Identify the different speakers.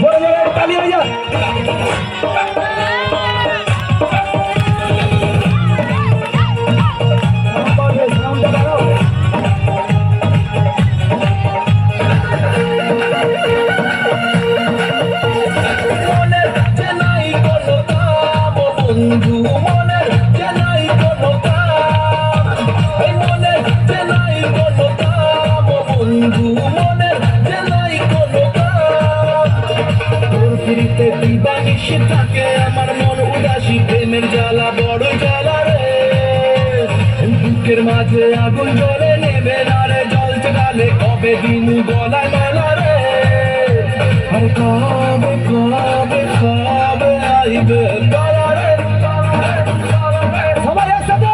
Speaker 1: বড় জোরে তালি হয়ে যা।
Speaker 2: বন্ধু মনের যে নাই কোনো কাম, এই মনের যে নাই কোনো কাম, বন্ধু মনের যে নাই কোনো কাম। তোর ফিরিতে দিবানিশি থাকে আমার মন উদাসী, প্রেমের জ্বালা বড় জ্বালা রে। বুকের মাঝে আগুন জ্বলে নেবে না রে, জ্বলছে ডালে কবে দিনু গলায় মালা রে। আর কবে কবে কবে আইবে তারা রে, সবাই একসাথে।